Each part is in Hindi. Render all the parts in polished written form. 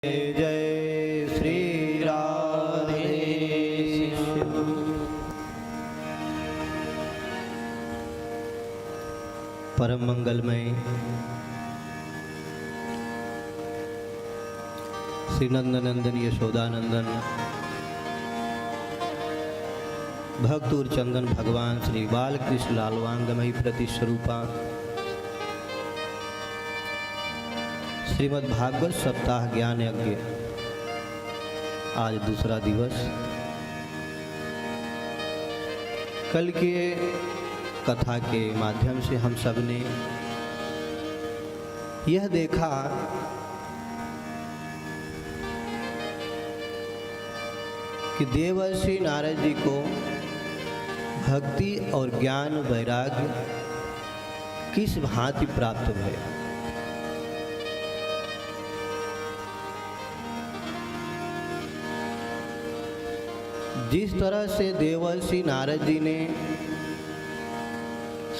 जय श्री राधे श्याम। परम मंगलमय श्री नंदनंदन यशोदानंदन भक्तूर चंदन भगवान श्री बालकृष्ण लालवांगमयी प्रतिस्वरूपा श्रीमद् भागवत सप्ताह ज्ञान यज्ञ आज दूसरा दिवस। कल के कथा के माध्यम से हम सब ने यह देखा कि देवर्षि नारद जी को भक्ति और ज्ञान वैराग्य किस भांति प्राप्त हुए। जिस तरह से देवर्षि नारद जी ने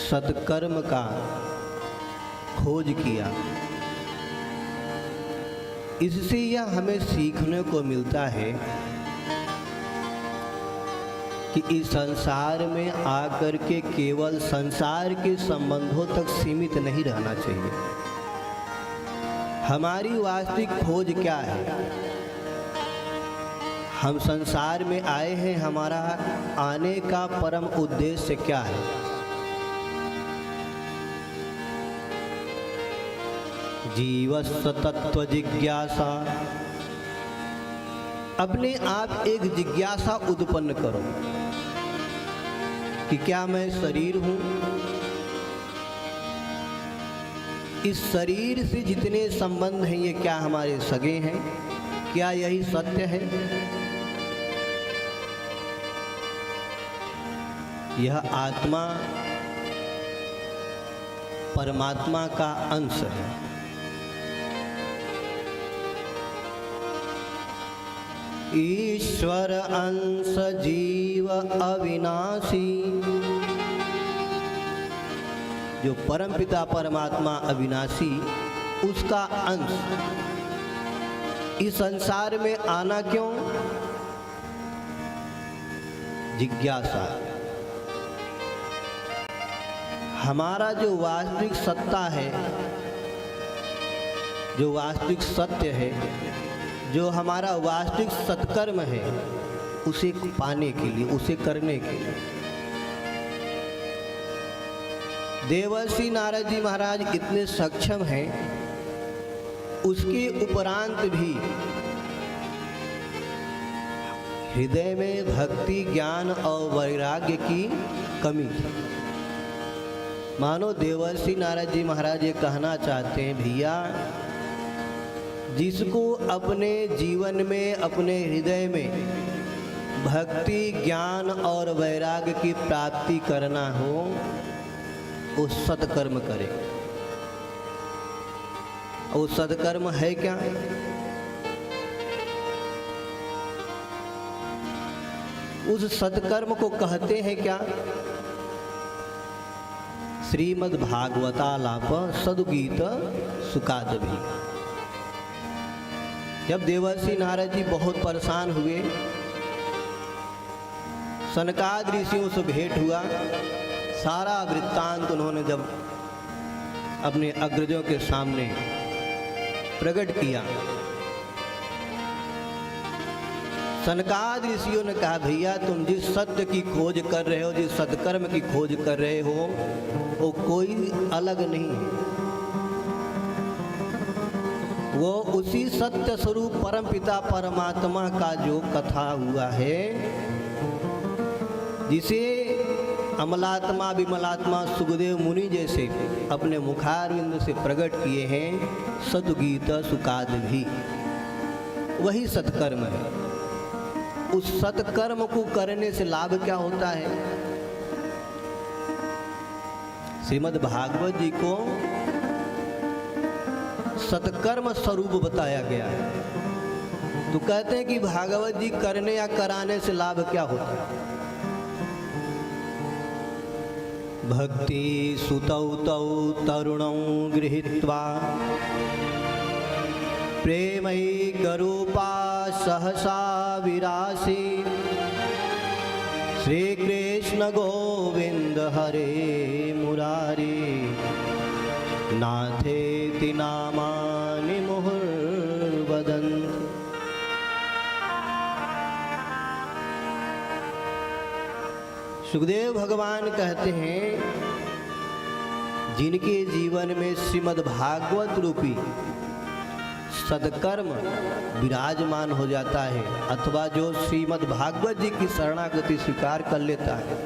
सत्कर्म का खोज किया, इससे यह हमें सीखने को मिलता है कि इस संसार में आकर के केवल संसार के संबंधों तक सीमित नहीं रहना चाहिए। हमारी वास्तविक खोज क्या है? हम संसार में आए हैं, हमारा आने का परम उद्देश्य क्या है? जीवस्य तत्व जिज्ञासा। अपने आप एक जिज्ञासा उत्पन्न करो कि क्या मैं शरीर हूं? इस शरीर से जितने संबंध हैं ये क्या हमारे सगे हैं? क्या यही सत्य है? यह आत्मा परमात्मा का अंश है। ईश्वर अंश जीव अविनाशी। जो परमपिता परमात्मा अविनाशी, उसका अंश इस संसार में आना क्यों? जिज्ञासा। हमारा जो वास्तविक सत्ता है, जो वास्तविक सत्य है, जो हमारा वास्तविक सत्कर्म है, उसे पाने के लिए, उसे करने के लिए देवर्षि नारद जी महाराज इतने सक्षम हैं। उसके उपरांत भी हृदय में भक्ति ज्ञान और वैराग्य की कमी थी। मानो देवर्षि नारद जी महाराज ये कहना चाहते हैं, भैया जिसको अपने जीवन में, अपने हृदय में भक्ति ज्ञान और वैराग्य की प्राप्ति करना हो, वो सत्कर्म करे। वो सत्कर्म है क्या? उस सत्कर्म को कहते हैं क्या? श्रीमद् भागवतालाप सदुगीत सुकादभी। जब देवर्षि नारद जी बहुत परेशान हुए, सनकादि ऋषियों से भेंट हुआ, सारा वृत्तांत उन्होंने जब अपने अग्रजों के सामने प्रकट किया, सनकादि ऋषियों ने कहा, भैया तुम जिस सत्य की खोज कर रहे हो, जिस सत्कर्म की खोज कर रहे हो, वो कोई अलग नहीं है। वो उसी सत्य स्वरूप परमपिता परमात्मा का जो कथा हुआ है, जिसे अमलात्मा विमलात्मा सुखदेव मुनि जैसे अपने मुखारविंद से प्रकट किए हैं, सदुगीत सुकादभी, वही सत्कर्म है। उस सत्कर्म को करने से लाभ क्या होता है? श्रीमद् भागवत जी को सत्कर्म स्वरूप बताया गया है। तो कहते हैं कि भागवत जी करने या कराने से लाभ क्या होता है? भक्ति सुतौ तौ तरुणौ गृहीत्वा प्रेमैकरूपा सहसा विरासी श्री कृष्ण गोविंद हरे मुरारी नाथेति नामानि मुहुर्वदन्ति। सुखदेव भगवान कहते हैं जिनके जीवन में श्रीमद् भागवत रूपी सदकर्म विराजमान हो जाता है अथवा जो श्रीमद् भागवत जी की शरणागति स्वीकार कर लेता है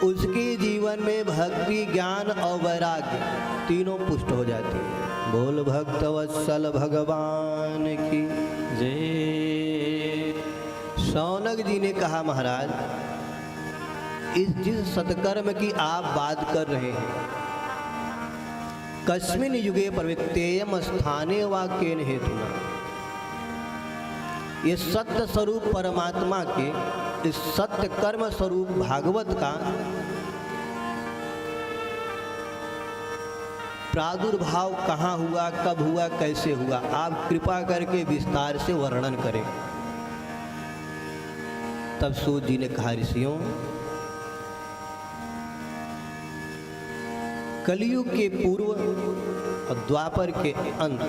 उसके जीवन में भक्ति ज्ञान और वैराग्य तीनों पुष्ट हो जाते हैं। बोल भक्त वत्सल भगवान की जय। शौनक जी ने कहा महाराज इस जिस सत्कर्म की आप बात कर रहे हैं कस्मिन युगे प्रवृत्तेयम स्थाने वा केन हेतुना, ये सत्य स्वरूप परमात्मा के इस सत्य कर्म स्वरूप भागवत का प्रादुर्भाव कहाँ हुआ, कब हुआ, कैसे हुआ, आप कृपा करके विस्तार से वर्णन करें। तब सूत जी ने कहा ऋषियों कलयुग के पूर्व और द्वापर के अंत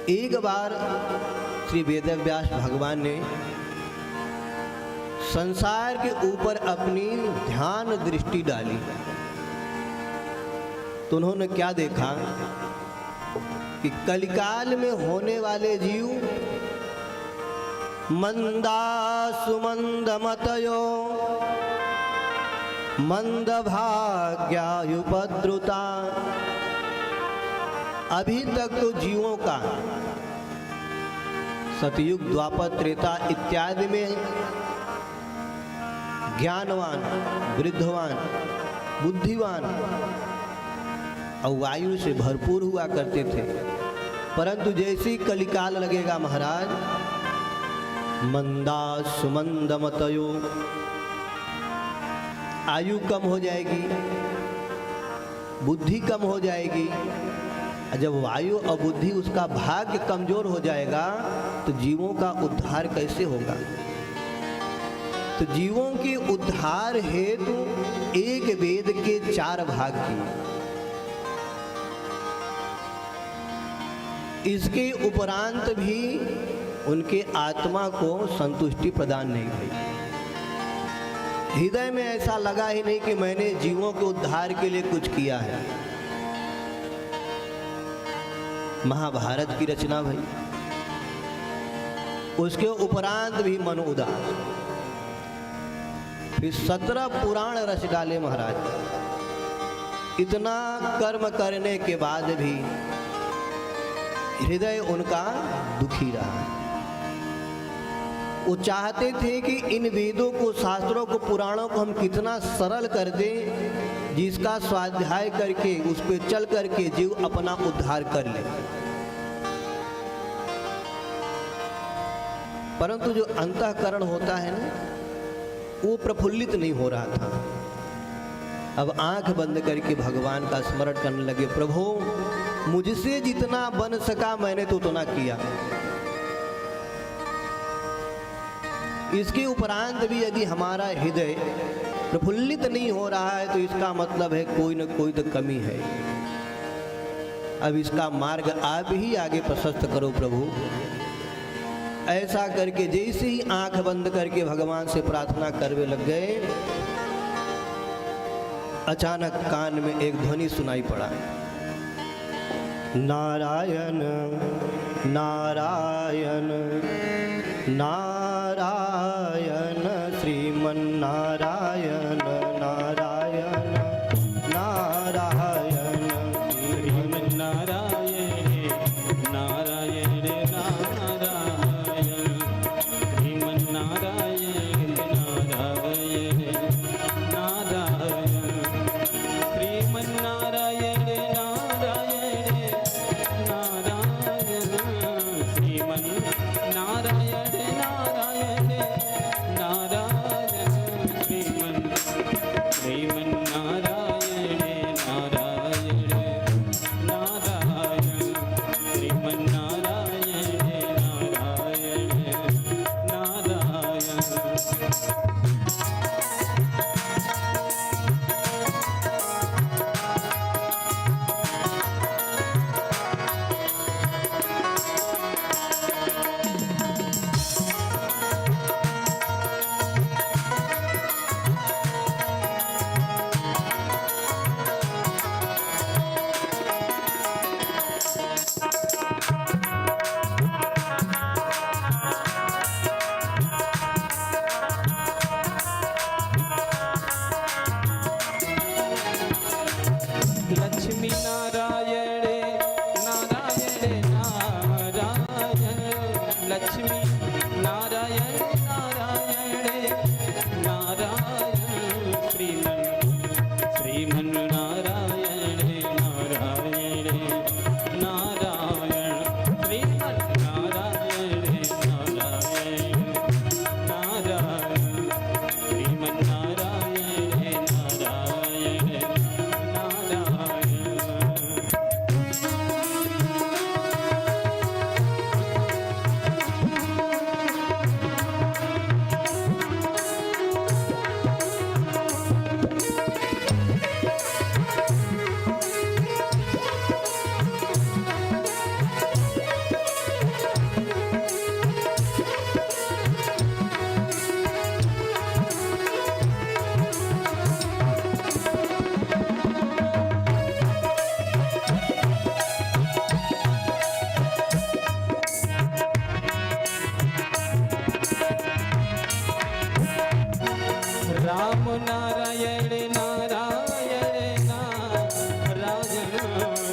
एक बार श्री वेदव्यास भगवान ने संसार के ऊपर अपनी ध्यान दृष्टि डाली तो उन्होंने क्या देखा कि कलिकाल में होने वाले जीव मंदा सुमंदमतयो मंदभाग्यायुपद्रुता, अभी तक तो जीवों का सतयुग द्वापर त्रेता इत्यादि में ज्ञानवान वृद्धवान बुद्धिवान और वायु से भरपूर हुआ करते थे, परंतु जैसे ही कलिकाल लगेगा महाराज मंदा सुमंदमतयो, आयु कम हो जाएगी, बुद्धि कम हो जाएगी। जब वायु और बुद्धि उसका भाग्य कमजोर हो जाएगा तो जीवों का उद्धार कैसे होगा। तो जीवों के उद्धार हेतु एक वेद के 4 भाग किए, इसके उपरांत भी उनके आत्मा को संतुष्टि प्रदान नहीं हुई। हृदय में ऐसा लगा ही नहीं कि मैंने जीवों के उद्धार के लिए कुछ किया है। महाभारत की रचना भई, उसके उपरांत भी मन उदास, फिर 17 पुराण रच डाले महाराज। इतना कर्म करने के बाद भी हृदय उनका दुखी रहा। वो चाहते थे कि इन वेदों को, शास्त्रों को, पुराणों को हम कितना सरल कर दें जिसका स्वाध्याय करके उस पर चल करके जीव अपना उद्धार कर ले। परंतु जो अंतःकरण होता है ना वो प्रफुल्लित नहीं हो रहा था। अब आंख बंद करके भगवान का स्मरण करने लगे, प्रभु मुझसे जितना बन सका मैंने तो उतना किया। इसके उपरांत भी यदि हमारा हृदय प्रफुल्लित नहीं हो रहा है तो इसका मतलब है कोई न कोई तो कमी है। अब इसका मार्ग आप ही आगे प्रशस्त करो प्रभु। ऐसा करके जैसे ही आंख बंद करके भगवान से प्रार्थना करने लग गए, अचानक कान में एक ध्वनि सुनाई पड़ा, नारायण नारायण नारायण श्रीमन्नारायण नारायण नारायण श्रीमन्नारायण नारायण नारायण श्रीमन्नारायण नारायण नारायण श्रीमन्नारायण नारायण नारायण श्रीमन्नारायण नारायण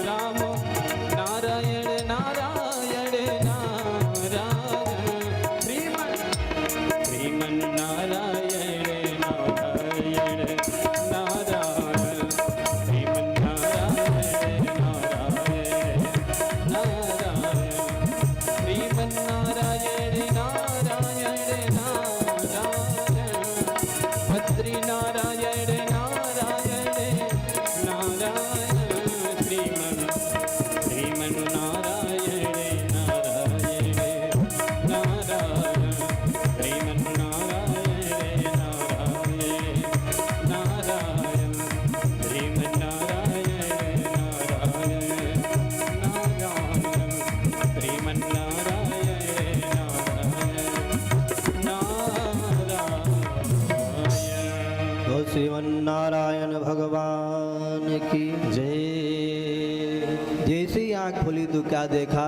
राम नारायण नारायण नारायण श्रीमन श्रीमन नारायण नारायण नारायण श्रीमन नारायण नारायण नारायण श्रीमन नारायण नारायण नारायण भद्री नारायण नारायण नारायण श्रीमन श्रीमन नारायण नारायण नारायण श्रीमन नारायण नारायण नारायण श्रीमन नारायण नारायण नारायण श्रीमन नारायण नारायण तो श्रीमन्नारायण भगवान की जय जैसे ही आँख खुली तो क्या देखा?